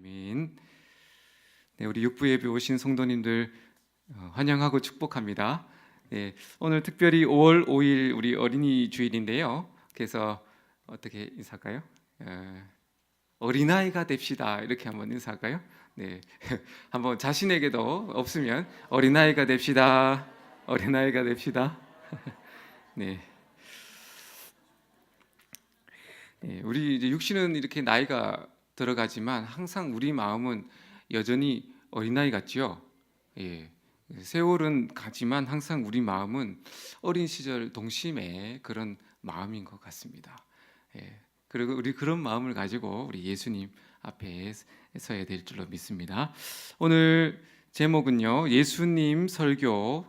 아멘. 네, 우리 육부 예배 오신 성도님들 환영하고 축복합니다. 네, 오늘 특별히 5월 5일 우리 어린이 주일인데요. 그래서 어떻게 인사할까요? 어린아이가 됩시다. 이렇게 한번 인사할까요? 네, 한번 자신에게도 없으면 어린아이가 됩시다. 어린아이가 됩시다. 네. 네, 우리 이제 육신은 이렇게 나이가 들어가지만 항상 우리 마음은 여전히 어린아이 같지요. 예, 세월은 가지만 항상 우리 마음은 어린 시절 동심의 그런 마음인 것 같습니다. 예, 그리고 우리 그런 마음을 가지고 우리 예수님 앞에 서야 될 줄로 믿습니다. 오늘 제목은요, 예수님 설교,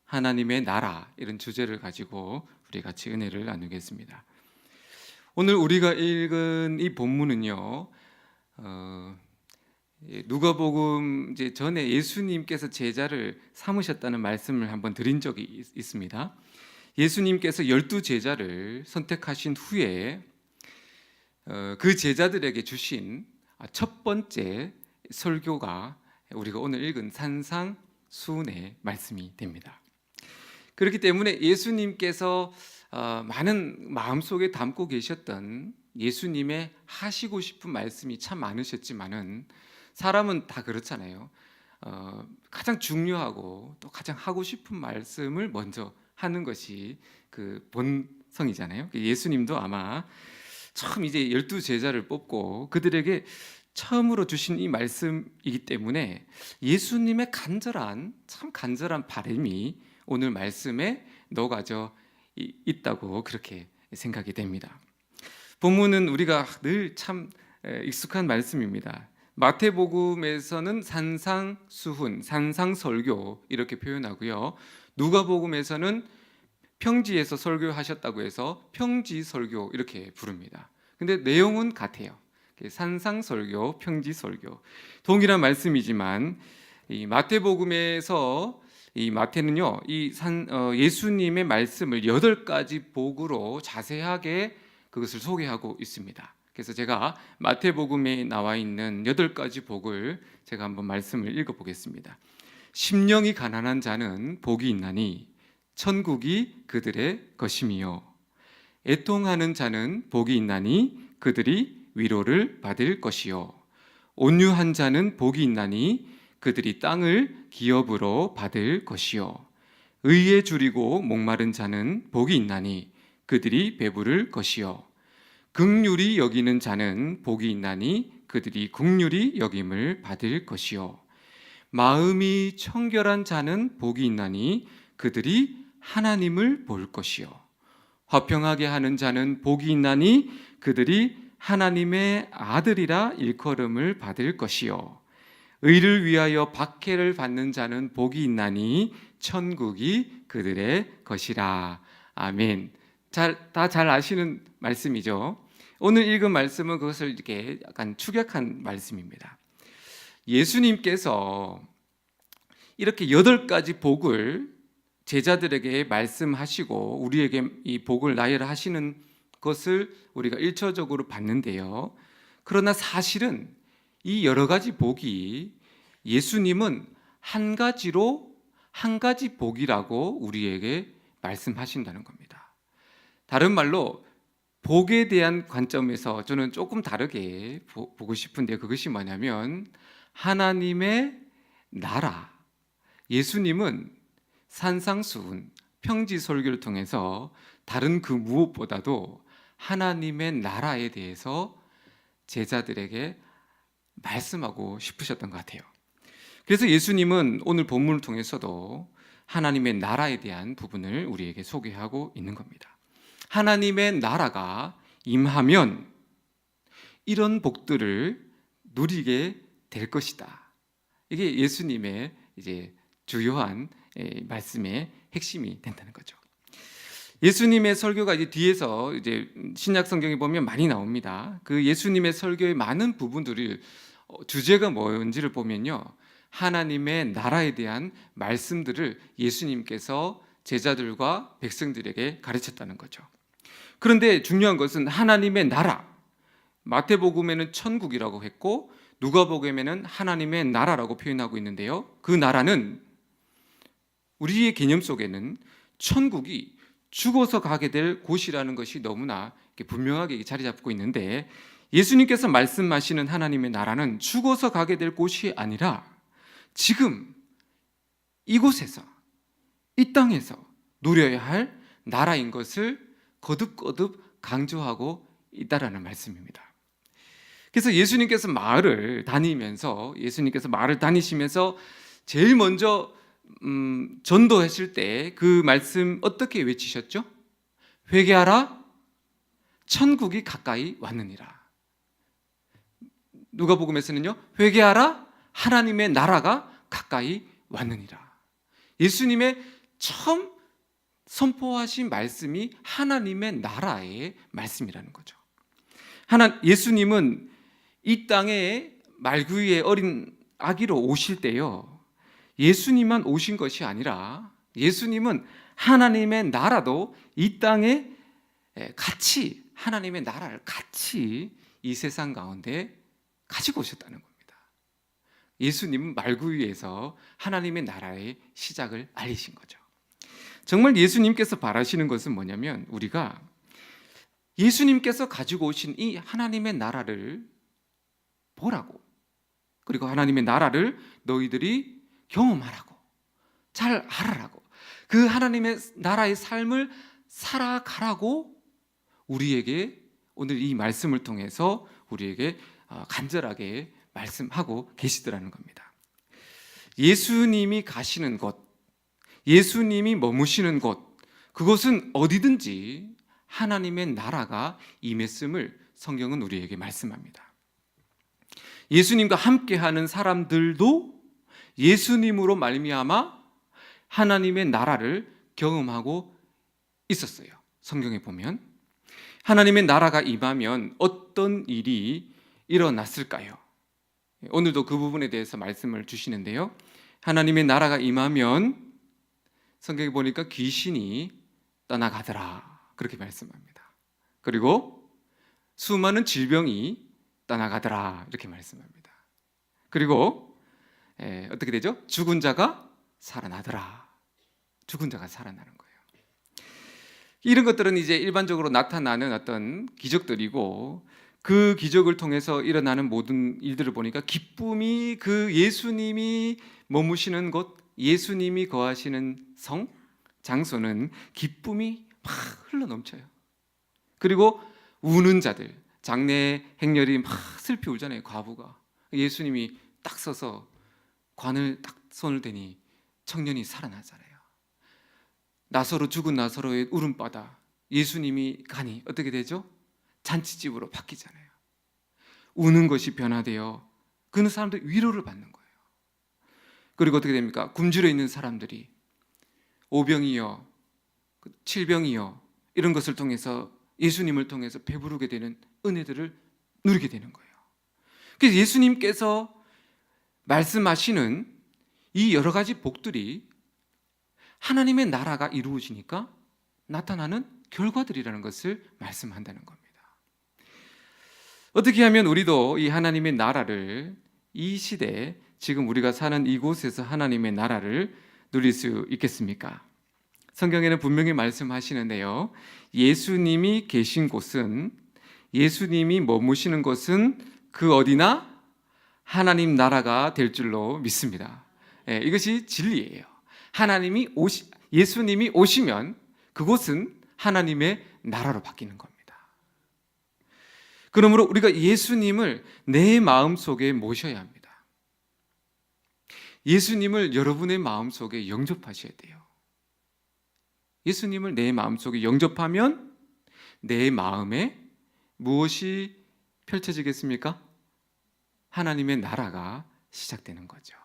하나님의 나라, 이런 주제를 가지고 우리 같이 은혜를 나누겠습니다. 오늘 우리가 읽은 이 본문은요, 누가복음 이제 전에 예수님께서 제자를 삼으셨다는 말씀을 한번 드린 적이 있습니다. 예수님께서 12 제자를 선택하신 후에 그 제자들에게 주신 첫 번째 설교가 우리가 오늘 읽은 산상수훈의 말씀이 됩니다. 그렇기 때문에 예수님께서 많은 마음속에 담고 계셨던 예수님의 하시고 싶은 말씀이 참 많으셨지만은 사람은 다 그렇잖아요. 가장 중요하고 또 가장 하고 싶은 말씀을 먼저 하는 것이 그 본성이잖아요. 예수님도 아마 처음 이제 12 제자를 뽑고 그들에게 처음으로 주신 이 말씀이기 때문에 예수님의 참 간절한 바람이 오늘 말씀에 녹아져 있다고 그렇게 생각이 됩니다. 본문은 우리가 늘 참 익숙한 말씀입니다. 마태복음에서는 산상수훈, 산상설교 이렇게 표현하고요. 누가복음에서는 평지에서 설교하셨다고 해서 평지설교 이렇게 부릅니다. 근데 내용은 같아요. 산상설교, 평지설교 동일한 말씀이지만 이 마태복음에서 이 마태는요, 예수님의 말씀을 8가지 복으로 자세하게 그것을 소개하고 있습니다. 그래서 제가 마태복음에 나와 있는 8가지 복을 제가 한번 말씀을 읽어보겠습니다. 심령이 가난한 자는 복이 있나니 천국이 그들의 것임이요, 애통하는 자는 복이 있나니 그들이 위로를 받을 것이요, 온유한 자는 복이 있나니 그들이 땅을 기업으로 받을 것이요, 의에 줄이고 목마른 자는 복이 있나니 그들이 배부를 것이요, 긍휼히 여기는 자는 복이 있나니 그들이 긍휼히 여김을 받을 것이요, 마음이 청결한 자는 복이 있나니 그들이 하나님을 볼 것이요, 화평하게 하는 자는 복이 있나니 그들이 하나님의 아들이라 일컬음을 받을 것이요, 의를 위하여 박해를 받는 자는 복이 있나니 천국이 그들의 것이라. 아멘. 다 잘 아시는 말씀이죠. 오늘 읽은 말씀은 그것을 이렇게 약간 축약한 말씀입니다. 예수님께서 이렇게 8가지 복을 제자들에게 말씀하시고 우리에게 이 복을 나열하시는 것을 우리가 일차적으로 봤는데요. 그러나 사실은 이 여러 가지 복이 예수님은 한 가지 복이라고 우리에게 말씀하신다는 겁니다. 다른 말로 복에 대한 관점에서 저는 조금 다르게 보고 싶은데, 그것이 뭐냐면 하나님의 나라, 예수님은 산상수훈, 평지설교를 통해서 다른 그 무엇보다도 하나님의 나라에 대해서 제자들에게 말씀하고 싶으셨던 것 같아요. 그래서 예수님은 오늘 본문을 통해서도 하나님의 나라에 대한 부분을 우리에게 소개하고 있는 겁니다. 하나님의 나라가 임하면 이런 복들을 누리게 될 것이다. 이게 예수님의 이제 주요한 말씀의 핵심이 된다는 거죠. 예수님의 설교가 이제 뒤에서 이제 신약 성경에 보면 많이 나옵니다. 그 예수님의 설교의 많은 부분들을 주제가 뭔지를 보면요, 하나님의 나라에 대한 말씀들을 예수님께서 제자들과 백성들에게 가르쳤다는 거죠. 그런데 중요한 것은 하나님의 나라, 마태복음에는 천국이라고 했고 누가복음에는 하나님의 나라라고 표현하고 있는데요. 그 나라는 우리의 개념 속에는 천국이 죽어서 가게 될 곳이라는 것이 너무나 분명하게 자리 잡고 있는데, 예수님께서 말씀하시는 하나님의 나라는 죽어서 가게 될 곳이 아니라 지금 이곳에서, 이 땅에서 누려야 할 나라인 것을 거듭거듭 강조하고 있다라는 말씀입니다. 그래서 예수님께서 마을을 다니시면서 제일 먼저 전도하실 때 그 말씀 어떻게 외치셨죠? 회개하라, 천국이 가까이 왔느니라. 누가복음에서는요, 회개하라, 하나님의 나라가 가까이 왔느니라. 예수님의 처음 선포하신 말씀이 하나님의 나라의 말씀이라는 거죠. 예수님은 이 땅에 말구유의 어린 아기로 오실 때요, 예수님만 오신 것이 아니라 예수님은 하나님의 나라도 이 땅에 같이, 하나님의 나라를 같이 이 세상 가운데 가지고 오셨다는 겁니다. 예수님은 말구유에서 하나님의 나라의 시작을 알리신 거죠. 정말 예수님께서 바라시는 것은 뭐냐면, 우리가 예수님께서 가지고 오신 이 하나님의 나라를 보라고, 그리고 하나님의 나라를 너희들이 경험하라고, 잘 알아라고, 그 하나님의 나라의 삶을 살아가라고 우리에게 오늘 이 말씀을 통해서 우리에게 간절하게 말씀하고 계시더라는 겁니다. 예수님이 가시는 곳, 예수님이 머무시는 곳, 그것은 어디든지 하나님의 나라가 임했음을 성경은 우리에게 말씀합니다. 예수님과 함께하는 사람들도 예수님으로 말미암아 하나님의 나라를 경험하고 있었어요. 성경에 보면 하나님의 나라가 임하면 어떤 일이 일어났을까요? 오늘도 그 부분에 대해서 말씀을 주시는데요, 하나님의 나라가 임하면 성경에 보니까 귀신이 떠나가더라, 그렇게 말씀합니다. 그리고 수많은 질병이 떠나가더라, 이렇게 말씀합니다. 그리고 어떻게 되죠? 죽은 자가 살아나더라. 죽은 자가 살아나는 거예요. 이런 것들은 이제 일반적으로 나타나는 어떤 기적들이고, 그 기적을 통해서 일어나는 모든 일들을 보니까 기쁨이, 그 예수님이 머무시는 곳, 예수님이 거하시는 성, 장소는 기쁨이 막 흘러넘쳐요. 그리고 우는 자들, 장래 행렬이 막 슬피 울잖아요. 과부가 예수님이 딱 서서 관을 딱 손을 대니 청년이 살아나잖아요. 죽은 나사로의 울음바다, 예수님이 가니 어떻게 되죠? 잔치집으로 바뀌잖아요. 우는 것이 변화되어 그는 사람들 위로를 받는 거예요. 그리고 어떻게 됩니까? 굶주려 있는 사람들이 오병이어, 칠병이어, 이런 것을 통해서 예수님을 통해서 배부르게 되는 은혜들을 누리게 되는 거예요. 그래서 예수님께서 말씀하시는 이 여러 가지 복들이 하나님의 나라가 이루어지니까 나타나는 결과들이라는 것을 말씀한다는 겁니다. 어떻게 하면 우리도 이 하나님의 나라를, 이 시대, 지금 우리가 사는 이곳에서 하나님의 나라를 누릴 수 있겠습니까? 성경에는 분명히 말씀하시는데요, 예수님이 계신 곳은, 예수님이 머무시는 곳은 그 어디나 하나님 나라가 될 줄로 믿습니다. 이것이 진리예요. 예수님이 오시면 그곳은 하나님의 나라로 바뀌는 겁니다. 그러므로 우리가 예수님을 내 마음속에 모셔야 합니다. 예수님을 여러분의 마음속에 영접하셔야 돼요. 예수님을 내 마음속에 영접하면 내 마음에 무엇이 펼쳐지겠습니까? 하나님의 나라가 시작되는 거죠.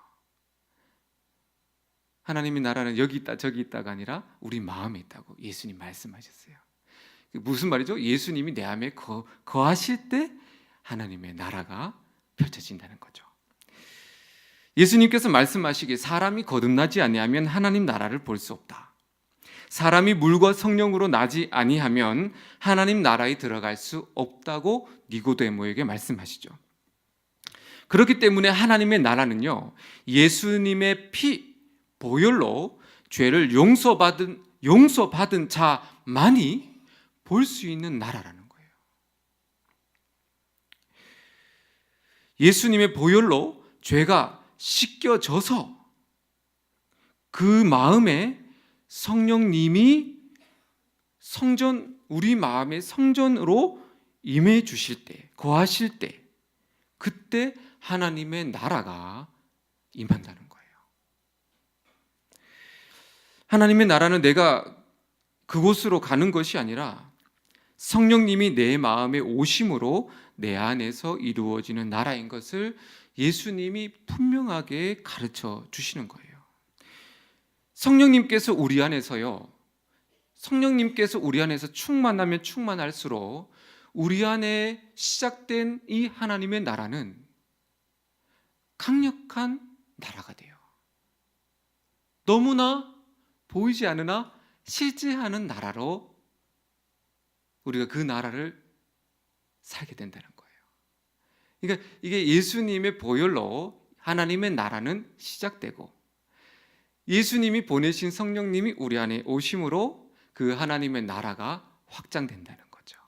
하나님의 나라는 여기 있다 저기 있다가 아니라 우리 마음에 있다고 예수님 말씀하셨어요. 무슨 말이죠? 예수님이 내 안에 거하실 때 하나님의 나라가 펼쳐진다는 거죠. 예수님께서 말씀하시기에 사람이 거듭나지 아니하면 하나님 나라를 볼 수 없다. 사람이 물과 성령으로 나지 아니하면 하나님 나라에 들어갈 수 없다고 니고데모에게 말씀하시죠. 그렇기 때문에 하나님의 나라는요, 예수님의 피 보혈로 죄를 용서받은 자만이 볼 수 있는 나라라는 거예요. 예수님의 보혈로 죄가 씻겨져서 그 마음에 성령님이 우리 마음의 성전으로 임해 주실 때, 거하실 때, 그때 하나님의 나라가 임한다는 거예요. 하나님의 나라는 내가 그곳으로 가는 것이 아니라 성령님이 내 마음에 오심으로 내 안에서 이루어지는 나라인 것을 예수님이 분명하게 가르쳐 주시는 거예요. 성령님께서 우리 안에서 충만하면 충만할수록 우리 안에 시작된 이 하나님의 나라는 강력한 나라가 돼요. 너무나 보이지 않으나 실제하는 나라로 우리가 그 나라를 살게 된다는 거예요. 그러니까 이게 예수님의 보혈로 하나님의 나라는 시작되고 예수님이 보내신 성령님이 우리 안에 오심으로 그 하나님의 나라가 확장된다는 거죠.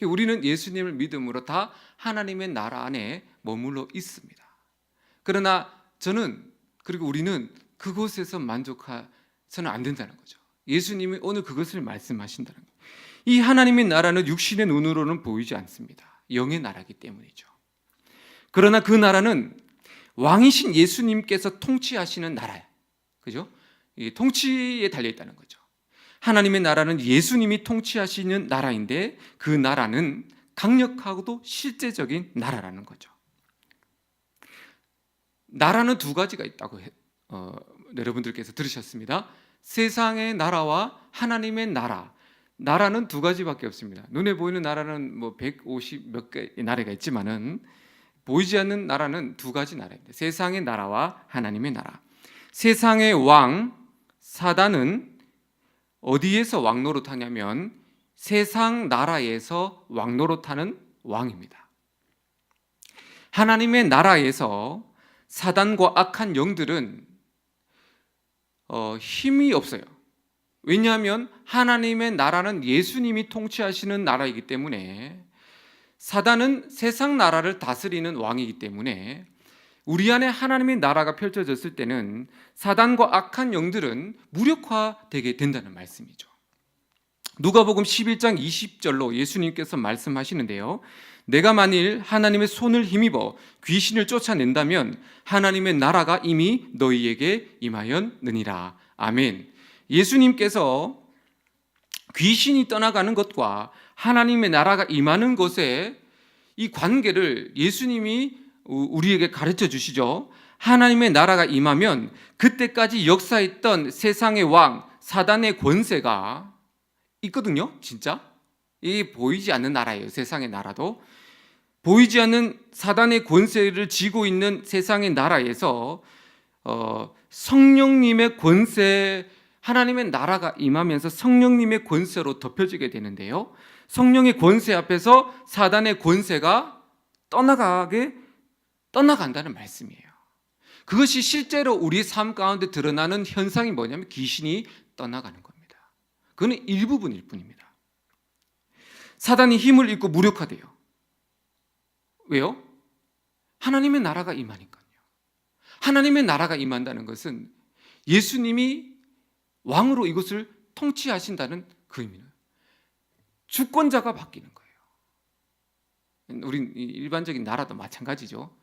우리는 예수님을 믿음으로 다 하나님의 나라 안에 머물러 있습니다. 그러나 그리고 우리는 그곳에서 만족해서는 안 된다는 거죠. 예수님이 오늘 그것을 말씀하신다는 거예요. 이 하나님의 나라는 육신의 눈으로는 보이지 않습니다. 영의 나라이기 때문이죠. 그러나 그 나라는 왕이신 예수님께서 통치하시는 나라예요. 그죠? 이 통치에 달려 있다는 거죠. 하나님의 나라는 예수님이 통치하시는 나라인데 그 나라는 강력하고도 실제적인 나라라는 거죠. 나라는 두 가지가 있다고 여러분들께서 들으셨습니다. 세상의 나라와 하나님의 나라. 나라는 두 가지밖에 없습니다. 눈에 보이는 나라는 150 몇 개의 나라가 있지만은 보이지 않는 나라는 두 가지 나라입니다. 세상의 나라와 하나님의 나라. 세상의 왕 사단은 어디에서 왕노릇하냐면 세상 나라에서 왕노릇하는 왕입니다. 하나님의 나라에서 사단과 악한 영들은 힘이 없어요. 왜냐하면 하나님의 나라는 예수님이 통치하시는 나라이기 때문에 사단은 세상 나라를 다스리는 왕이기 때문에 우리 안에 하나님의 나라가 펼쳐졌을 때는 사단과 악한 영들은 무력화되게 된다는 말씀이죠. 누가복음 11장 20절로 예수님께서 말씀하시는데요. 내가 만일 하나님의 손을 힘입어 귀신을 쫓아낸다면 하나님의 나라가 이미 너희에게 임하였느니라. 아멘. 예수님께서 귀신이 떠나가는 것과 하나님의 나라가 임하는 것의 이 관계를 예수님이 우리에게 가르쳐 주시죠. 하나님의 나라가 임하면 그때까지 역사했던 세상의 왕 사단의 권세가 있거든요. 진짜 이게 보이지 않는 나라예요. 세상의 나라도 보이지 않는 사단의 권세를 쥐고 있는 세상의 나라에서 성령님의 권세, 하나님의 나라가 임하면서 성령님의 권세로 덮여지게 되는데요. 성령의 권세 앞에서 사단의 권세가 떠나간다는 말씀이에요. 그것이 실제로 우리 삶 가운데 드러나는 현상이 뭐냐면 귀신이 떠나가는 겁니다. 그건 일부분일 뿐입니다. 사단이 힘을 잃고 무력화돼요. 왜요? 하나님의 나라가 임하니까요. 하나님의 나라가 임한다는 것은 예수님이 왕으로 이것을 통치하신다는 그 의미는 주권자가 바뀌는 거예요. 우린 일반적인 나라도 마찬가지죠.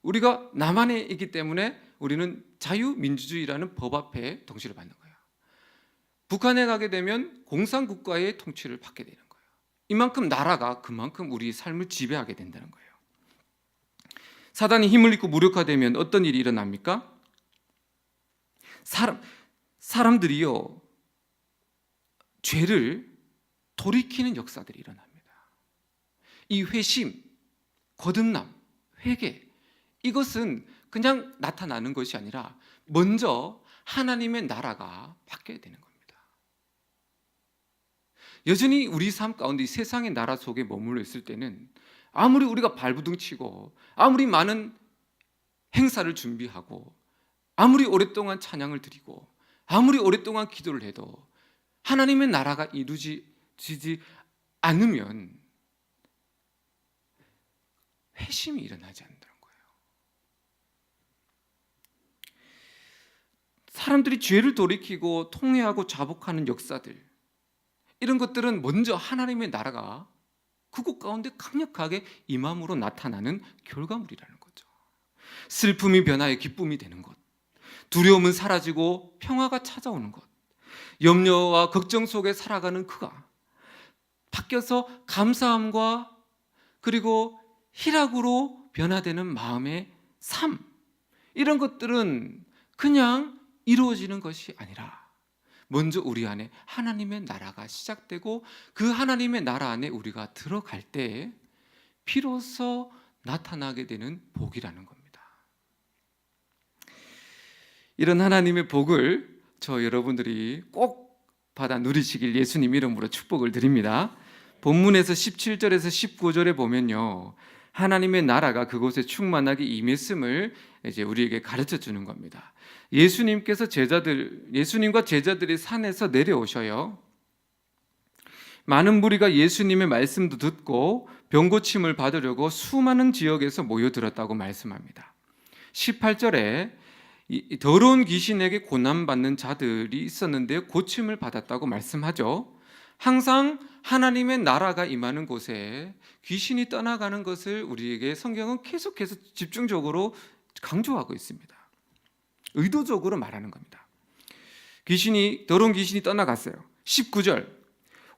우리가 남한에 있기 때문에 우리는 자유민주주의라는 법 앞에 통치를 받는 거예요. 북한에 가게 되면 공산국가의 통치를 받게 되는 거예요. 이만큼 나라가 그만큼 우리 삶을 지배하게 된다는 거예요. 사단이 힘을 잃고 무력화되면 어떤 일이 일어납니까? 사람들이요 죄를 돌이키는 역사들이 일어납니다. 이 회심, 거듭남, 회개 이것은 그냥 나타나는 것이 아니라 먼저 하나님의 나라가 바뀌어야 되는 겁니다. 여전히 우리 삶 가운데 이 세상의 나라 속에 머물러 있을 때는 아무리 우리가 발부둥치고 아무리 많은 행사를 준비하고 아무리 오랫동안 찬양을 드리고 아무리 오랫동안 기도를 해도 하나님의 나라가 이루어지지 않으면 회심이 일어나지 않는다는 거예요. 사람들이 죄를 돌이키고 통회하고 자복하는 역사들, 이런 것들은 먼저 하나님의 나라가 그곳 가운데 강력하게 임함으로 나타나는 결과물이라는 거죠. 슬픔이 변화해 기쁨이 되는 것, 두려움은 사라지고 평화가 찾아오는 것, 염려와 걱정 속에 살아가는 그가 바뀌어서 감사함과 그리고 희락으로 변화되는 마음의 삶, 이런 것들은 그냥 이루어지는 것이 아니라 먼저 우리 안에 하나님의 나라가 시작되고 그 하나님의 나라 안에 우리가 들어갈 때 비로소 나타나게 되는 복이라는 겁니다. 이런 하나님의 복을 저 여러분들이 꼭 받아 누리시길 예수님 이름으로 축복을 드립니다. 본문에서 17절에서 19절에 보면요, 하나님의 나라가 그곳에 충만하게 임했음을 이제 우리에게 가르쳐 주는 겁니다. 예수님과 제자들이 산에서 내려오셔요. 많은 무리가 예수님의 말씀도 듣고 병고침을 받으려고 수많은 지역에서 모여들었다고 말씀합니다. 18절에 더러운 귀신에게 고난받는 자들이 있었는데 고침을 받았다고 말씀하죠. 항상 하나님의 나라가 임하는 곳에 귀신이 떠나가는 것을 우리에게 성경은 계속해서 집중적으로 강조하고 있습니다. 의도적으로 말하는 겁니다. 더러운 귀신이 떠나갔어요. 19절,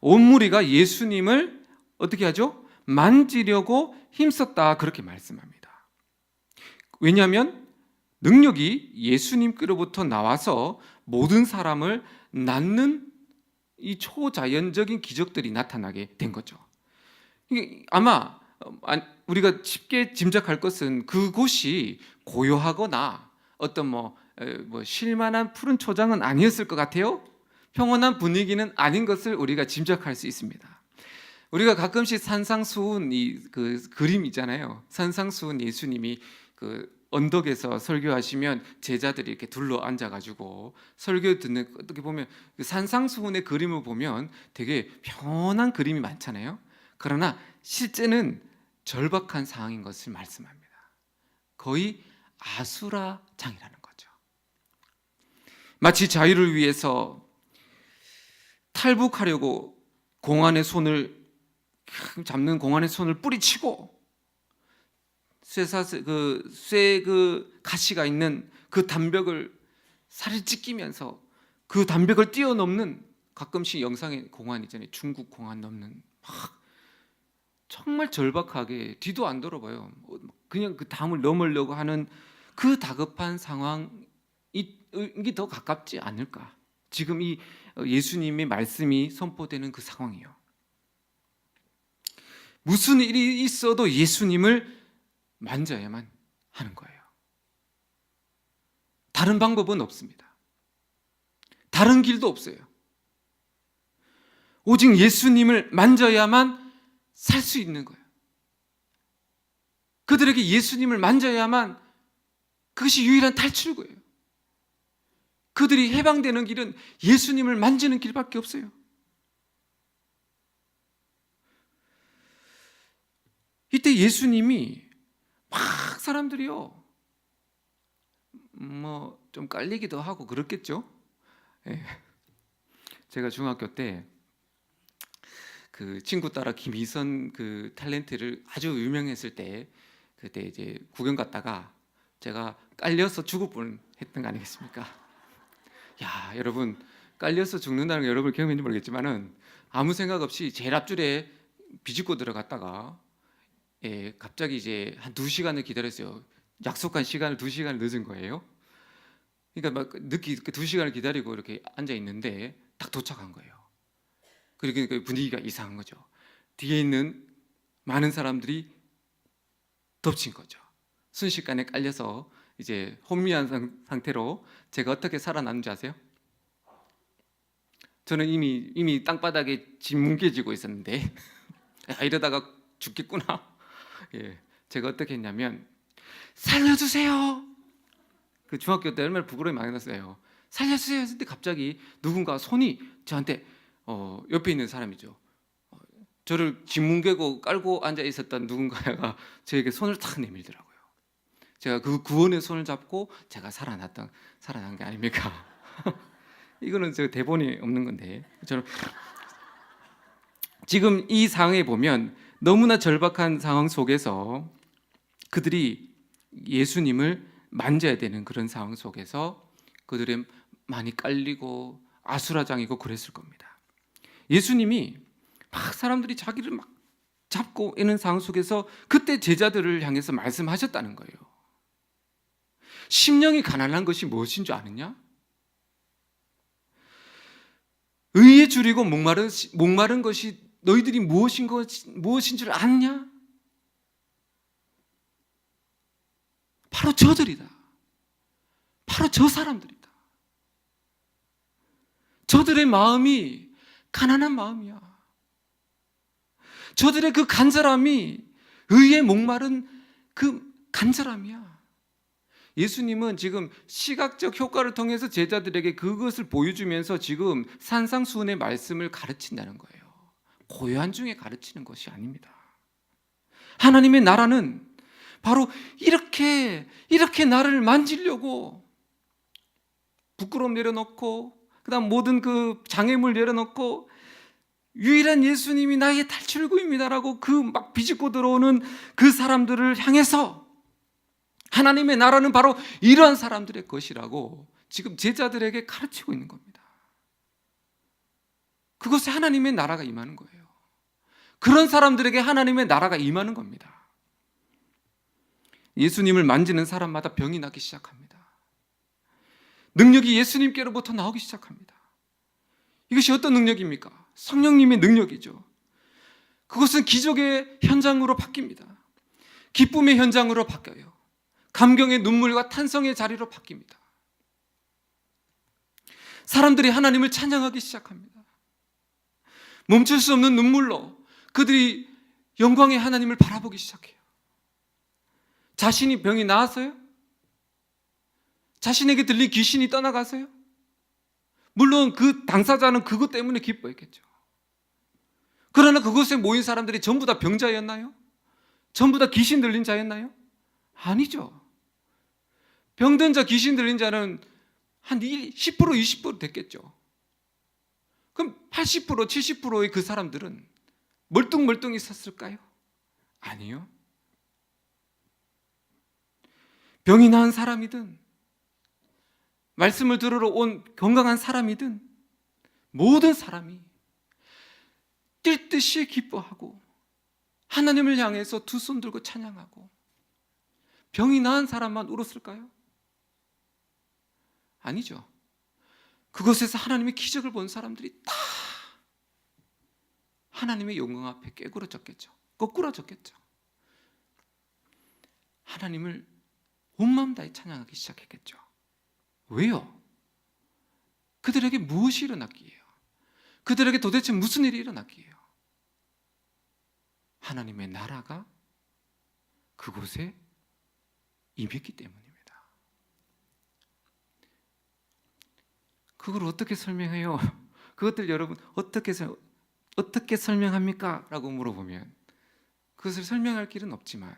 온 무리가 예수님을 어떻게 하죠? 만지려고 힘썼다, 그렇게 말씀합니다. 왜냐하면 능력이 예수님께로부터 나와서 모든 사람을 낫는 이 초자연적인 기적들이 나타나게 된 거죠. 아마 우리가 쉽게 짐작할 것은 그곳이 고요하거나 어떤 쉴만한 푸른 초장은 아니었을 것 같아요. 평온한 분위기는 아닌 것을 우리가 짐작할 수 있습니다. 우리가 가끔씩 산상수훈 그 그림 있잖아요. 산상수훈 예수님이 그 언덕에서 설교하시면 제자들이 이렇게 둘러 앉아가지고 설교 듣는, 어떻게 보면 그 산상수훈의 그림을 보면 되게 평온한 그림이 많잖아요. 그러나 실제는 절박한 상황인 것을 말씀합니다. 거의 아수라장이라는 거죠. 마치 자유를 위해서 탈북하려고 잡는 공안의 손을 뿌리치고 쇠 가시가 있는 그 담벽을 살을 찢기면서 그 담벽을 뛰어넘는, 가끔씩 영상에 공안 있잖아요. 중국 공안 넘는, 정말 절박하게 뒤도 안 돌아봐요. 그냥 그 담을 넘으려고 하는 그 다급한 상황이 더 가깝지 않을까. 지금 이 예수님의 말씀이 선포되는 그 상황이요. 무슨 일이 있어도 예수님을 만져야만 하는 거예요. 다른 방법은 없습니다. 다른 길도 없어요. 오직 예수님을 만져야만 살 수 있는 거예요. 그들에게 예수님을 만져야만 그것이 유일한 탈출구예요. 그들이 해방되는 길은 예수님을 만지는 길밖에 없어요. 이때 예수님이 막 사람들이요, 좀 깔리기도 하고 그렇겠죠. 예. 제가 중학교 때 그 친구 따라 김희선 그 탤런트를 아주 유명했을 때, 그때 이제 구경 갔다가 제가 깔려서 죽을 뻔했던 거 아니겠습니까? 야, 여러분, 깔려서 죽는다는 거 여러분 경험인지 모르겠지만은 아무 생각 없이 제일 앞줄에 비집고 들어갔다가 갑자기 이제 한 2시간을 기다렸어요. 약속한 시간을 2시간을 늦은 거예요. 그러니까 막 늦게 2시간을 기다리고 이렇게 앉아 있는데 딱 도착한 거예요. 그러니까 분위기가 이상한 거죠. 뒤에 있는 많은 사람들이 덮친 거죠. 순식간에 깔려서 이제 혼미한 상태로 제가 어떻게 살아났는지 아세요? 저는 이미 땅바닥에 짓뭉개지고 있었는데 이러다가 죽겠구나. 예, 제가 어떻게 했냐면 살려주세요. 그 중학교 때 얼마나 부끄러움이 많이 났어요. 살려주세요 했을 때 갑자기 누군가 손이 저한테 옆에 있는 사람이죠. 저를 짓뭉개고 깔고 앉아 있었던 누군가가 저에게 손을 탁 내밀더라고요. 제가 그 구원의 손을 잡고 제가 살아난 게 아닙니까? 이거는 저 대본이 없는 건데 저는 지금 이 상황에 보면 너무나 절박한 상황 속에서 그들이 예수님을 만져야 되는 그런 상황 속에서 그들의 많이 깔리고 아수라장이고 그랬을 겁니다. 예수님이 막 사람들이 자기를 막 잡고 있는 상황 속에서 그때 제자들을 향해서 말씀하셨다는 거예요. 심령이 가난한 것이 무엇인 줄 아느냐? 의에 줄이고 목마른 것이 너희들이 무엇인 줄 아느냐? 바로 저들이다. 바로 저 사람들이다. 저들의 마음이 가난한 마음이야. 저들의 그 간절함이 의에 목마른 그 간절함이야. 예수님은 지금 시각적 효과를 통해서 제자들에게 그것을 보여주면서 지금 산상수훈의 말씀을 가르친다는 거예요. 고요한 중에 가르치는 것이 아닙니다. 하나님의 나라는 바로 이렇게 나를 만지려고 부끄러움 내려놓고 그다음 모든 그 장애물 내려놓고 유일한 예수님이 나의 탈출구입니다라고 그 막 비집고 들어오는 그 사람들을 향해서 하나님의 나라는 바로 이러한 사람들의 것이라고 지금 제자들에게 가르치고 있는 겁니다. 그것에 하나님의 나라가 임하는 거예요. 그런 사람들에게 하나님의 나라가 임하는 겁니다. 예수님을 만지는 사람마다 병이 나기 시작합니다. 능력이 예수님께로부터 나오기 시작합니다. 이것이 어떤 능력입니까? 성령님의 능력이죠. 그것은 기적의 현장으로 바뀝니다. 기쁨의 현장으로 바뀌어요. 감경의 눈물과 탄성의 자리로 바뀝니다. 사람들이 하나님을 찬양하기 시작합니다. 멈출 수 없는 눈물로 그들이 영광의 하나님을 바라보기 시작해요. 자신이 병이 나았어요? 자신에게 들린 귀신이 떠나가서요? 물론 그 당사자는 그것 때문에 기뻐했겠죠. 그러나 그곳에 모인 사람들이 전부 다 병자였나요? 전부 다 귀신 들린 자였나요? 아니죠. 병든 자, 귀신 들린 자는 한 10%, 20% 됐겠죠. 그럼 80%, 70%의 그 사람들은 멀뚱멀뚱 있었을까요? 아니요. 병이 나은 사람이든 말씀을 들으러 온 건강한 사람이든 모든 사람이 뛸 듯이 기뻐하고 하나님을 향해서 두 손 들고 찬양하고 병이 나은 사람만 울었을까요? 아니죠. 그곳에서 하나님의 기적을 본 사람들이 다 하나님의 영광 앞에 깨구러졌겠죠. 거꾸러졌겠죠. 하나님을 온 마음 다해 찬양하기 시작했겠죠. 왜요? 그들에게 무엇이 일어났기에요? 그들에게 도대체 무슨 일이 일어났기에요? 하나님의 나라가 그곳에 임했기 때문입니다. 그걸 어떻게 설명해요? 그것들 여러분 어떻게 설명합니까? 라고 물어보면 그것을 설명할 길은 없지만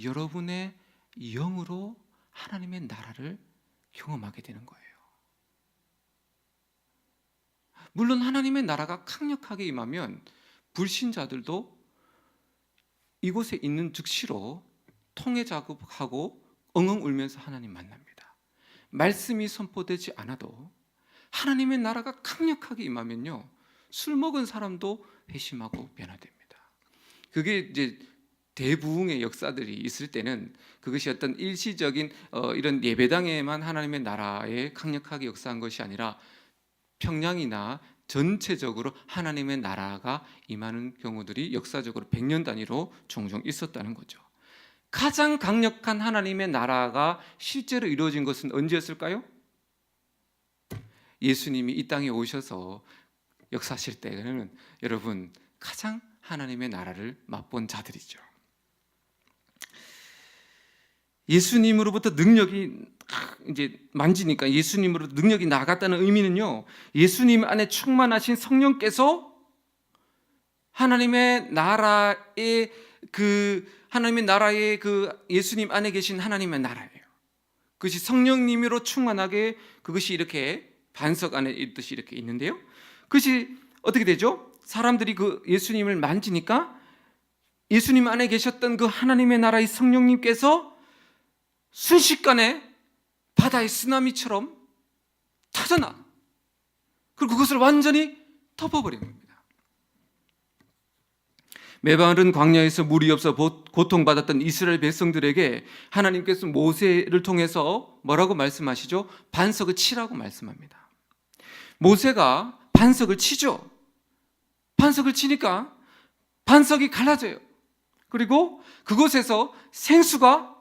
여러분의 영으로 하나님의 나라를 경험하게 되는 거예요. 물론 하나님의 나라가 강력하게 임하면 불신자들도 이곳에 있는 즉시로 통회 작업하고 엉엉 울면서 하나님 만납니다. 말씀이 선포되지 않아도 하나님의 나라가 강력하게 임하면요, 술 먹은 사람도 회심하고 변화됩니다. 그게 이제 대부흥의 역사들이 있을 때는 그것이 어떤 일시적인 이런 예배당에만 하나님의 나라에 강력하게 역사한 것이 아니라 평양이나 전체적으로 하나님의 나라가 임하는 경우들이 역사적으로 100년 단위로 종종 있었다는 거죠. 가장 강력한 하나님의 나라가 실제로 이루어진 것은 언제였을까요? 예수님이 이 땅에 오셔서 역사하실 때는 여러분 가장 하나님의 나라를 맛본 자들이죠. 예수님으로부터 능력이 이제 만지니까 예수님으로부터 능력이 나갔다는 의미는요, 예수님 안에 충만하신 성령께서 하나님의 나라의 그 예수님 안에 계신 하나님의 나라예요. 그것이 성령님으로 충만하게 그것이 이렇게 반석 안에 있듯이 이렇게 있는데요. 그것이 어떻게 되죠? 사람들이 그 예수님을 만지니까 예수님 안에 계셨던 그 하나님의 나라의 성령님께서 순식간에 바다의 쓰나미처럼 터져나, 그리고 그것을 완전히 덮어버리는 겁니다. 메마른 광야에서 물이 없어 고통받았던 이스라엘 백성들에게 하나님께서 모세를 통해서 뭐라고 말씀하시죠? 반석을 치라고 말씀합니다. 모세가 반석을 치죠. 반석을 치니까 반석이 갈라져요. 그리고 그곳에서 생수가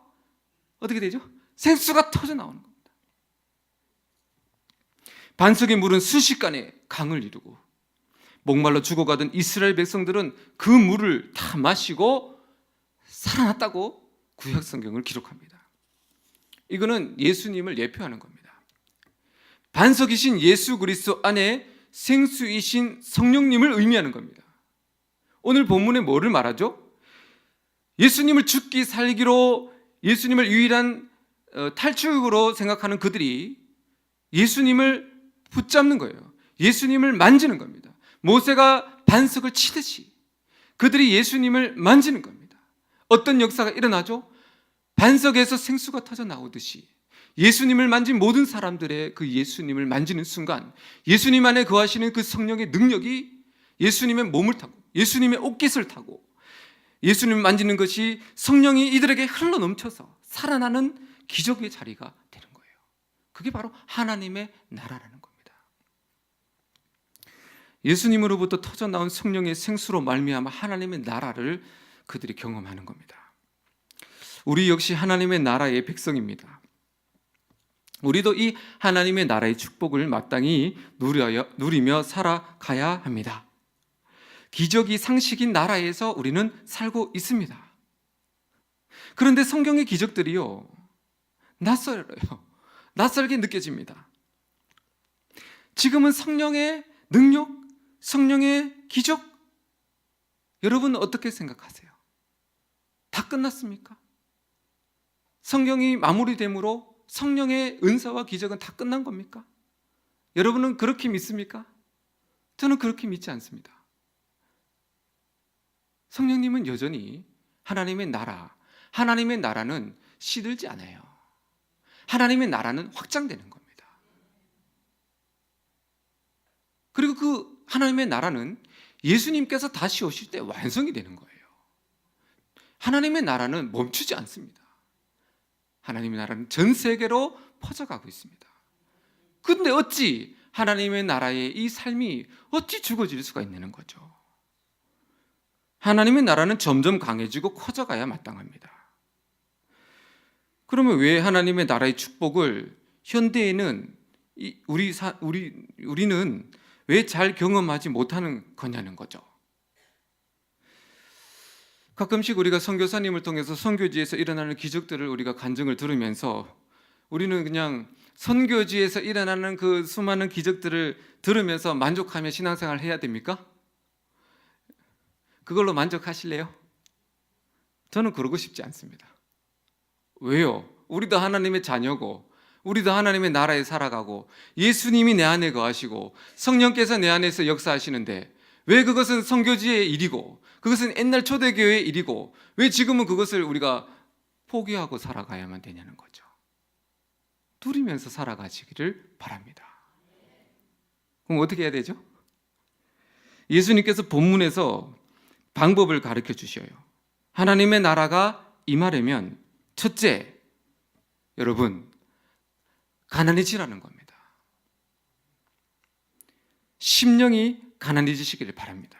어떻게 되죠? 생수가 터져 나오는 겁니다. 반석의 물은 순식간에 강을 이루고 목말라 죽어가던 이스라엘 백성들은 그 물을 다 마시고 살아났다고 구약 성경을 기록합니다. 이거는 예수님을 예표하는 겁니다. 반석이신 예수 그리스도 안에 생수이신 성령님을 의미하는 겁니다. 오늘 본문에 뭐를 말하죠? 예수님을 죽기 살기로 예수님을 유일한 탈출구로 생각하는 그들이 예수님을 붙잡는 거예요. 예수님을 만지는 겁니다. 모세가 반석을 치듯이 그들이 예수님을 만지는 겁니다. 어떤 역사가 일어나죠? 반석에서 생수가 터져 나오듯이 예수님을 만진 모든 사람들의 그 예수님을 만지는 순간 예수님 안에 거하시는 그 성령의 능력이 예수님의 몸을 타고 예수님의 옷깃을 타고 예수님을 만지는 것이 성령이 이들에게 흘러 넘쳐서 살아나는 기적의 자리가 되는 거예요. 그게 바로 하나님의 나라라는 겁니다. 예수님으로부터 터져나온 성령의 생수로 말미암아 하나님의 나라를 그들이 경험하는 겁니다. 우리 역시 하나님의 나라의 백성입니다. 우리도 이 하나님의 나라의 축복을 마땅히 누리며 살아가야 합니다. 기적이 상식인 나라에서 우리는 살고 있습니다. 그런데 성경의 기적들이요, 낯설어요. 낯설게 느껴집니다. 지금은 성령의 능력, 성령의 기적, 여러분 어떻게 생각하세요? 다 끝났습니까? 성경이 마무리됨으로 성령의 은사와 기적은 다 끝난 겁니까? 여러분은 그렇게 믿습니까? 저는 그렇게 믿지 않습니다. 성령님은 여전히 하나님의 나라, 하나님의 나라는 시들지 않아요. 하나님의 나라는 확장되는 겁니다. 그리고 그 하나님의 나라는 예수님께서 다시 오실 때 완성이 되는 거예요. 하나님의 나라는 멈추지 않습니다. 하나님의 나라는 전 세계로 퍼져가고 있습니다. 그런데 어찌 하나님의 나라의 이 삶이 어찌 죽어질 수가 있는 거죠? 하나님의 나라는 점점 강해지고 커져가야 마땅합니다. 그러면 왜 하나님의 나라의 축복을 현대에는 우리는 왜 잘 경험하지 못하는 거냐는 거죠. 가끔씩 우리가 선교사님을 통해서 선교지에서 일어나는 기적들을 우리가 간증을 들으면서 우리는 그냥 선교지에서 일어나는 그 수많은 기적들을 들으면서 만족하며 신앙생활을 해야 됩니까? 그걸로 만족하실래요? 저는 그러고 싶지 않습니다. 왜요? 우리도 하나님의 자녀고 우리도 하나님의 나라에 살아가고 예수님이 내 안에 거하시고 성령께서 내 안에서 역사하시는데 왜 그것은 선교지의 일이고 그것은 옛날 초대교회의 일이고 왜 지금은 그것을 우리가 포기하고 살아가야만 되냐는 거죠. 누리면서 살아가시기를 바랍니다. 그럼 어떻게 해야 되죠? 예수님께서 본문에서 방법을 가르쳐 주셔요. 하나님의 나라가 임하려면 첫째, 여러분 가난해지라는 겁니다. 심령이 가난해지시기를 바랍니다.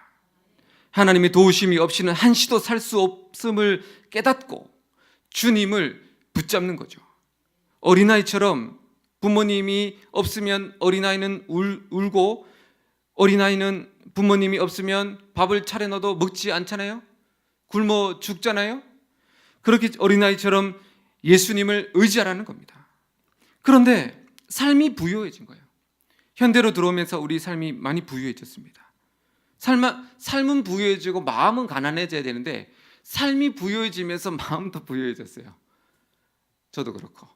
하나님의 도우심이 없이는 한시도 살 수 없음을 깨닫고 주님을 붙잡는 거죠. 어린아이처럼 부모님이 없으면 어린아이는 울고 어린아이는 부모님이 없으면 밥을 차려놔도 먹지 않잖아요. 굶어 죽잖아요. 그렇게 어린아이처럼 예수님을 의지하라는 겁니다. 그런데 삶이 부유해진 거예요. 현대로 들어오면서 우리 삶이 많이 부유해졌습니다. 삶은 부유해지고 마음은 가난해져야 되는데 삶이 부유해지면서 마음도 부유해졌어요. 저도 그렇고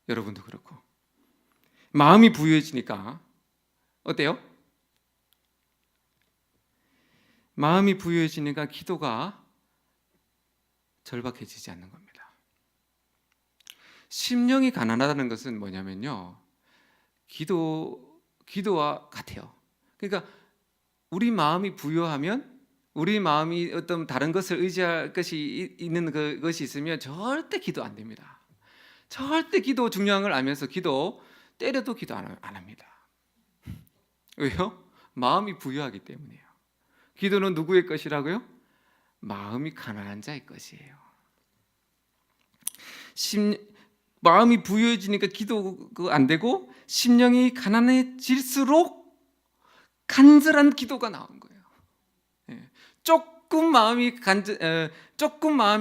여러분도 그렇고. 마음이 부유해지니까 어때요? 마음이 부유해지니까 기도가 절박해지지 않는 겁니다. 심령이 가난하다는 것은 뭐냐면요, 기도와 같아요. 그러니까 우리 마음이 부유하면, 우리 마음이 어떤 다른 것을 의지할 것이 있는 그것이 있으면 절대 기도 안 됩니다. 절대 기도 중요한 걸 알면서 때려도 기도 안 합니다. 왜요? 마음이 부유하기 때문이에요. 기도는 누구의 것이라고요? 마음이 가난한 자의 것이에요. 마음이 부유해지니까 기도가 안 되고, 심령이 가난해질수록 간절한 기도가 나온 거예요. 조금 마음이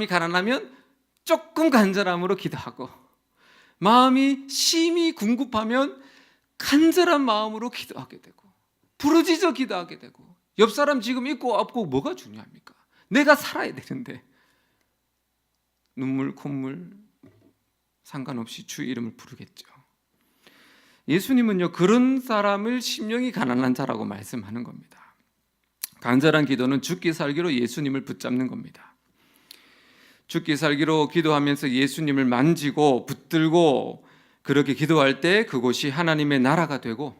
가난하면 조금 간절함으로 기도하고, 마음이 심히 궁급하면 간절한 마음으로 기도하게 되고, 부르짖어 기도하게 되고. 옆 사람 지금 있고 없고 뭐가 중요합니까? 내가 살아야 되는데. 눈물 콧물 상관없이 주의 이름을 부르겠죠. 예수님은요, 그런 사람을 심령이 가난한 자라고 말씀하는 겁니다. 간절한 기도는 죽기 살기로 예수님을 붙잡는 겁니다. 죽기 살기로 기도하면서 예수님을 만지고 붙들고 그렇게 기도할 때 그곳이 하나님의 나라가 되고,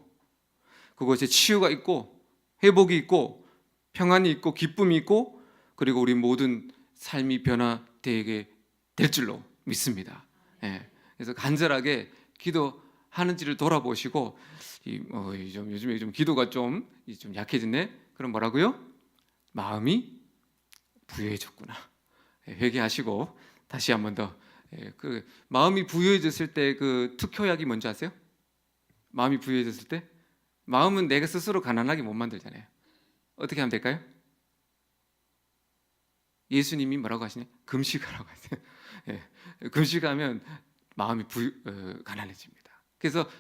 그곳에 치유가 있고 회복이 있고 평안이 있고 기쁨이 있고, 그리고 우리 모든 삶이 변화되게 될 줄로 믿습니다. 그래서 간절하게 기도하는지를 돌아보시고, 요즘에 좀 기도가 좀 약해졌네. 그럼 뭐라고요? 마음이 부유해졌구나. 회개하시고 다시 한 번 더. 그 마음이 부유해졌을 때 그 특효약이 뭔지 아세요? 마음이 부유해졌을 때 마음은 내가 스스로 가난하게 못 만들잖아요. 어떻게 하면 될까요? 예수님이 뭐라고 하시냐? 금식하라고 하세요. 금식하면 마음이 가난해집니다. 그래서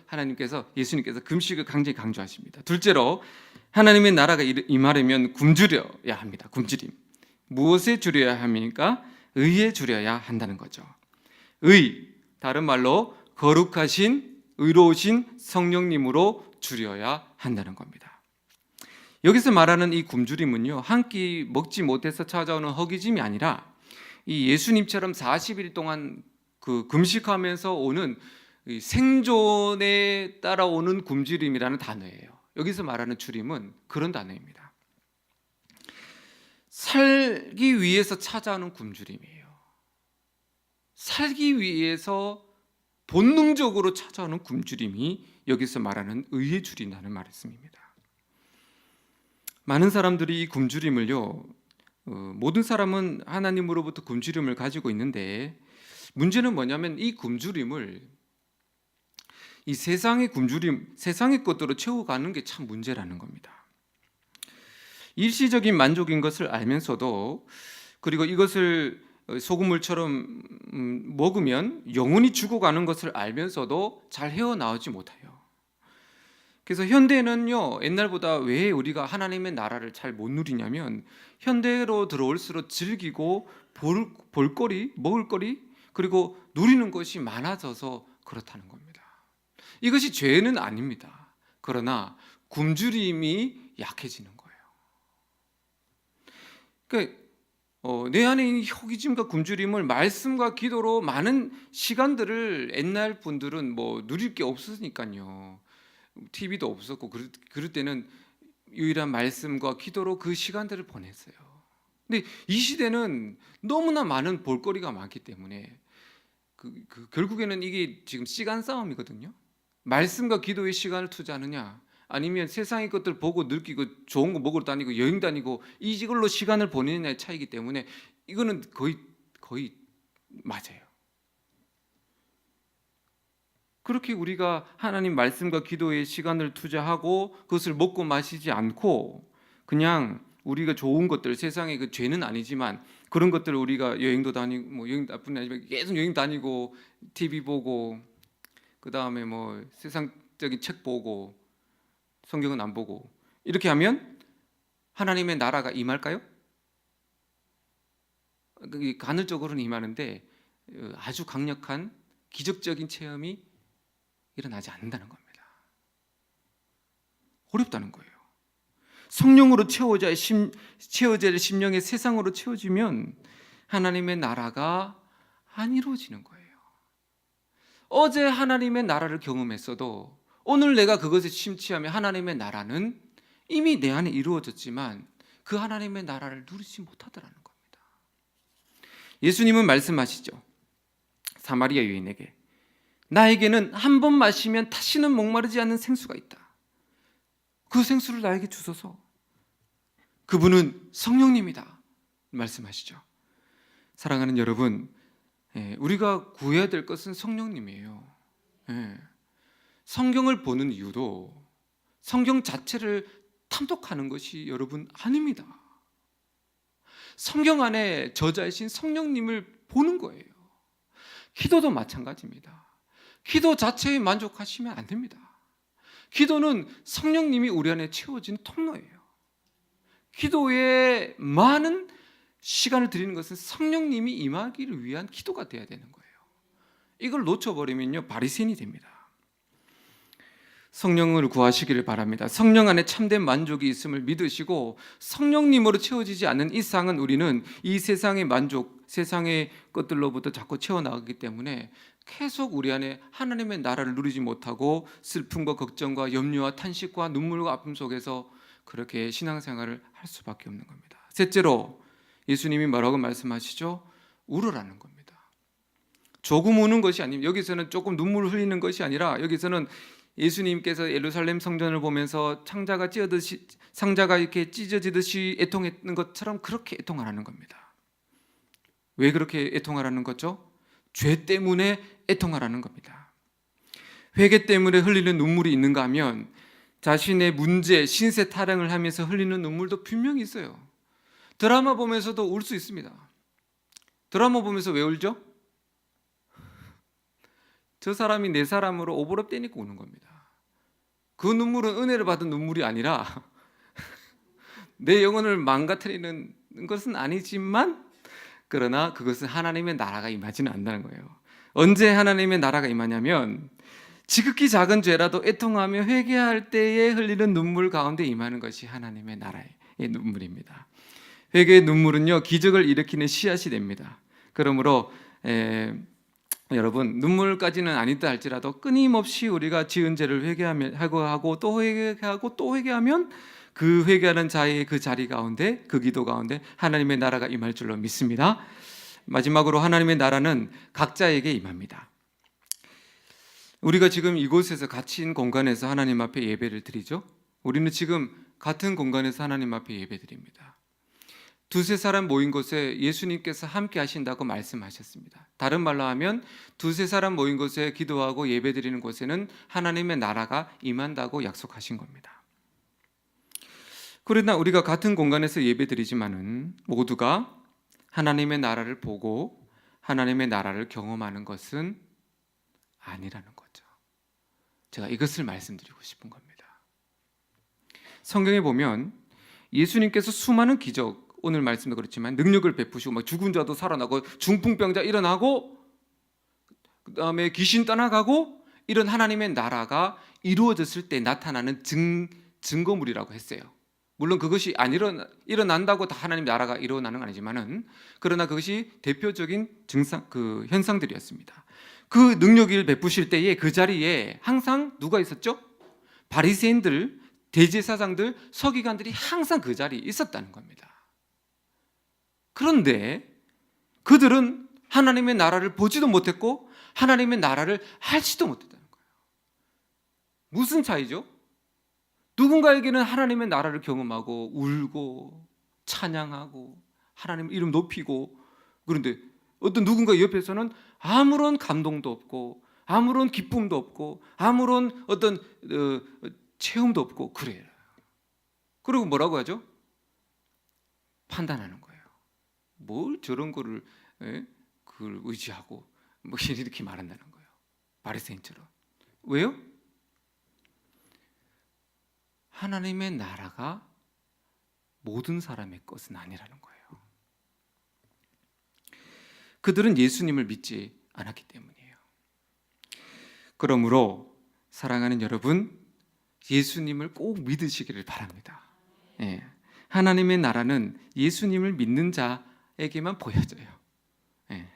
예수님께서 금식을 강제히 강조하십니다. 둘째로, 하나님의 나라가 임하려면 굶주려야 합니다. 굶주림. 무엇에 줄여야 합니까? 의에 줄여야 한다는 거죠. 다른 말로 거룩하신 의로우신 성령님으로 줄여야 한다는 겁니다. 여기서 말하는 이 굶주림은요, 한 끼 먹지 못해서 찾아오는 허기짐이 아니라 이 예수님처럼 40일 동안 그 금식하면서 오는 생존에 따라오는 굶주림이라는 단어예요. 여기서 말하는 주림은 그런 단어입니다. 살기 위해서 찾아오는 굶주림이에요. 살기 위해서 본능적으로 찾아오는 굶주림이 여기서 말하는 의에 줄인다는 말씀입니다. 많은 사람들이 이 굶주림을요, 모든 사람은 하나님으로부터 굶주림을 가지고 있는데, 문제는 뭐냐면 이 굶주림을, 이 세상의 굶주림, 세상의 것들로 채워가는 게 참 문제라는 겁니다. 일시적인 만족인 것을 알면서도, 그리고 이것을 소금물처럼 먹으면 영혼이 죽어가는 것을 알면서도 잘 헤어나오지 못해요. 그래서 현대는요, 옛날보다 왜 우리가 하나님의 나라를 잘 못 누리냐면, 현대로 들어올수록 즐기고 볼거리, 먹을거리, 그리고 누리는 것이 많아져서 그렇다는 겁니다. 이것이 죄는 아닙니다. 그러나 굶주림이 약해지는 거예요. 그러니까 내 안에 있는 허기짐과 굶주림을 말씀과 기도로 많은 시간들을, 옛날 분들은 뭐 누릴 게 없었으니까요, TV도 없었고 그럴 때는 유일한 말씀과 기도로 그 시간들을 보냈어요. 근데 이 시대는 너무나 많은 볼거리가 많기 때문에 결국에는 이게 지금 시간 싸움이거든요. 말씀과 기도의 시간을 투자하느냐, 아니면 세상의 것들 보고 느끼고 좋은 거 먹으러 다니고 여행 다니고 이걸로 시간을 보내느냐의 차이기 때문에 이거는 거의 맞아요. 그렇게 우리가 하나님 말씀과 기도에 시간을 투자하고 그것을 먹고 마시지 않고 그냥 우리가 좋은 것들, 세상에 그 죄는 아니지만 그런 것들을 우리가 여행도 다니고 뭐 여행 나쁜 게 아니지만 계속 여행 다니고 TV 보고 그 다음에 뭐 세상적인 책 보고 성경은 안 보고 이렇게 하면 하나님의 나라가 임할까요? 간헐적으로는 임하는데 아주 강력한 기적적인 체험이 일어나지 않는다는 겁니다. 어렵다는 거예요. 성령으로 채워져야 심령의 세상으로 채워지면 하나님의 나라가 안 이루어지는 거예요. 어제 하나님의 나라를 경험했어도 오늘 내가 그것에 심취하면 하나님의 나라는 이미 내 안에 이루어졌지만 그 하나님의 나라를 누리지 못하더라는 겁니다. 예수님은 말씀하시죠. 사마리아 여인에게 나에게는 한 번 마시면 다시는 목마르지 않는 생수가 있다. 그 생수를 나에게 주소서. 그분은 성령님이다 말씀하시죠. 사랑하는 여러분, 우리가 구해야 될 것은 성령님이에요. 성경을 보는 이유도 성경 자체를 탐독하는 것이 여러분 아닙니다. 성경 안에 저자이신 성령님을 보는 거예요. 기도도 마찬가지입니다. 기도 자체에 만족하시면 안 됩니다. 기도는 성령님이 우리 안에 채워진 통로예요. 기도에 많은 시간을 드리는 것은 성령님이 임하기를 위한 기도가 되어야 되는 거예요. 이걸 놓쳐버리면요 바리새인이 됩니다. 성령을 구하시기를 바랍니다. 성령 안에 참된 만족이 있음을 믿으시고 성령님으로 채워지지 않는 이상은 우리는 이 세상의 만족, 세상의 것들로부터 자꾸 채워나가기 때문에 계속 우리 안에 하나님의 나라를 누리지 못하고 슬픔과 걱정과 염려와 탄식과 눈물과 아픔 속에서 그렇게 신앙생활을 할 수밖에 없는 겁니다. 셋째로 예수님이 뭐라고 말씀하시죠? 울으라는 겁니다. 조금 우는 것이 아닙니다. 여기서는 조금 눈물을 흘리는 것이 아니라 여기서는 예수님께서 예루살렘 성전을 보면서 상자가 이렇게 찢어지듯이 애통했는 것처럼 그렇게 애통하라는 겁니다. 왜 그렇게 애통하라는 거죠? 죄 때문에 애통하라는 겁니다. 회개 때문에 흘리는 눈물이 있는가 하면 자신의 문제, 신세 타령을 하면서 흘리는 눈물도 분명히 있어요. 드라마 보면서도 울 수 있습니다. 드라마 보면서 왜 울죠? 저 사람이 내 사람으로 오버랩 되니까 우는 겁니다. 그 눈물은 은혜를 받은 눈물이 아니라 내 영혼을 망가뜨리는 것은 아니지만 그러나 그것은 하나님의 나라가 임하지는 않는다는 거예요. 언제 하나님의 나라가 임하냐면 지극히 작은 죄라도 애통하며 회개할 때에 흘리는 눈물 가운데 임하는 것이 하나님의 나라의 눈물입니다. 회개의 눈물은요 기적을 일으키는 씨앗이 됩니다. 그러므로 여러분 눈물까지는 아니다 할지라도 끊임없이 우리가 지은 죄를 회개하고 또 회개하고 또 회개하면 그 회개하는 자의 그 자리 가운데 그 기도 가운데 하나님의 나라가 임할 줄로 믿습니다. 마지막으로 하나님의 나라는 각자에게 임합니다. 우리가 지금 이곳에서 갇힌 공간에서 하나님 앞에 예배를 드리죠. 우리는 지금 같은 공간에서 하나님 앞에 예배 드립니다. 두세 사람 모인 곳에 예수님께서 함께 하신다고 말씀하셨습니다. 다른 말로 하면 두세 사람 모인 곳에 기도하고 예배드리는 곳에는 하나님의 나라가 임한다고 약속하신 겁니다. 그러나 우리가 같은 공간에서 예배드리지만은 모두가 하나님의 나라를 보고 하나님의 나라를 경험하는 것은 아니라는 거죠. 제가 이것을 말씀드리고 싶은 겁니다. 성경에 보면 예수님께서 수많은 기적, 오늘 말씀도 그렇지만 능력을 베푸시고 막 죽은 자도 살아나고 중풍병자 일어나고 그다음에 귀신 떠나가고 이런 하나님의 나라가 이루어졌을 때 나타나는 증거물이라고 했어요. 물론 그것이 안 일어난다고 다 하나님 나라가 일어나는 건 아니지만은 그러나 그것이 대표적인 현상들이었습니다. 그 능력을 베푸실 때에 그 자리에 항상 누가 있었죠? 바리새인들, 대제사장들, 서기관들이 항상 그 자리에 있었다는 겁니다. 그런데 그들은 하나님의 나라를 보지도 못했고 하나님의 나라를 알지도 못했다는 거예요. 무슨 차이죠? 누군가에게는 하나님의 나라를 경험하고 울고 찬양하고 하나님 이름 높이고 그런데 어떤 누군가 옆에서는 아무런 감동도 없고 아무런 기쁨도 없고 아무런 어떤 체험도 없고 그래요. 그리고 뭐라고 하죠? 판단하는 거예요. 뭘 저런 거를 그걸 의지하고 뭐 이렇게 말한다는 거예요. 바리새인처럼. 왜요? 하나님의 나라가 모든 사람의 것은 아니라는 거예요. 그들은 예수님을 믿지 않았기 때문이에요. 그러므로 사랑하는 여러분, 예수님을 꼭 믿으시기를 바랍니다. 예. 하나님의 나라는 예수님을 믿는 자에게만 보여져요. 예.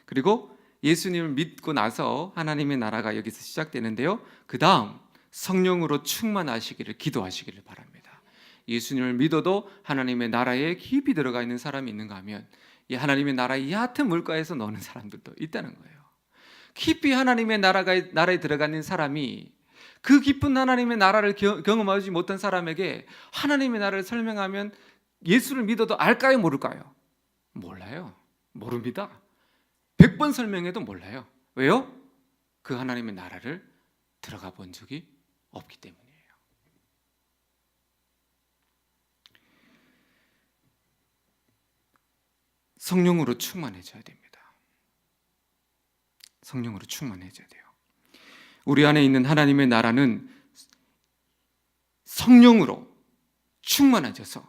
그리고 예수님을 믿고 나서 하나님의 나라가 여기서 시작되는데요. 그 다음 성령으로 충만하시기를 기도하시기를 바랍니다. 예수님을 믿어도 하나님의 나라에 깊이 들어가 있는 사람이 있는가 하면 이 하나님의 나라의 얕은 물가에서 노는 사람들도 있다는 거예요. 깊이 하나님의 나라에 들어가 있는 사람이 그 깊은 하나님의 나라를 경험하지 못한 사람에게 하나님의 나라를 설명하면 예수를 믿어도 알까요, 모를까요? 몰라요. 모릅니다. 100번 설명해도 몰라요. 왜요? 그 하나님의 나라를 들어가 본 적이 없기 때문이에요. 성령으로 충만해져야 됩니다. 성령으로 충만해져야 돼요. 우리 안에 있는 하나님의 나라는 성령으로 충만해져서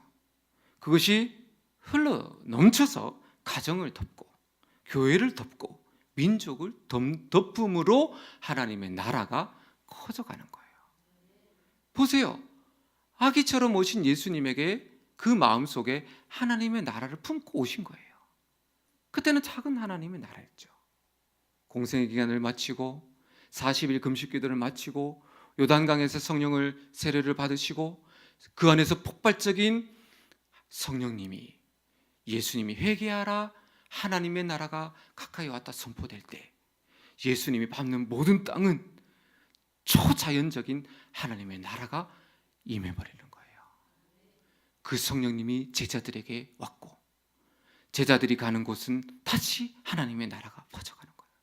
그것이 흘러 넘쳐서 가정을 덮고 교회를 덮고 민족을 덮음으로 하나님의 나라가 커져가는 거예요. 보세요. 아기처럼 오신 예수님에게 그 마음속에 하나님의 나라를 품고 오신 거예요. 그때는 작은 하나님의 나라였죠. 공생의 기간을 마치고 40일 금식기도를 마치고 요단강에서 성령을 세례를 받으시고 그 안에서 폭발적인 성령님이 예수님이 회개하라 하나님의 나라가 가까이 왔다 선포될 때 예수님이 밟는 모든 땅은 초자연적인 하나님의 나라가 임해버리는 거예요. 그 성령님이 제자들에게 왔고 제자들이 가는 곳은 다시 하나님의 나라가 퍼져가는 거예요.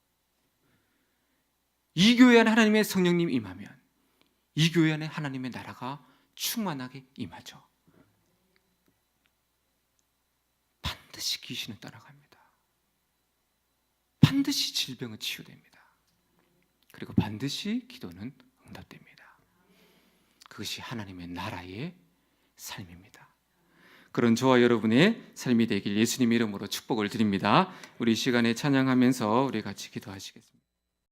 이 교회 안에 하나님의 성령님 임하면 이 교회 안에 하나님의 나라가 충만하게 임하죠. 반드시 귀신은 떠나갑니다. 반드시 질병은 치유됩니다. 그리고 반드시 기도는 응답됩니다. 그것이 하나님의 나라의 삶입니다. 그런 저와 여러분의 삶이 되길 예수님 이름으로 축복을 드립니다. 우리 시간에 찬양하면서 우리 같이 기도하시겠습니다.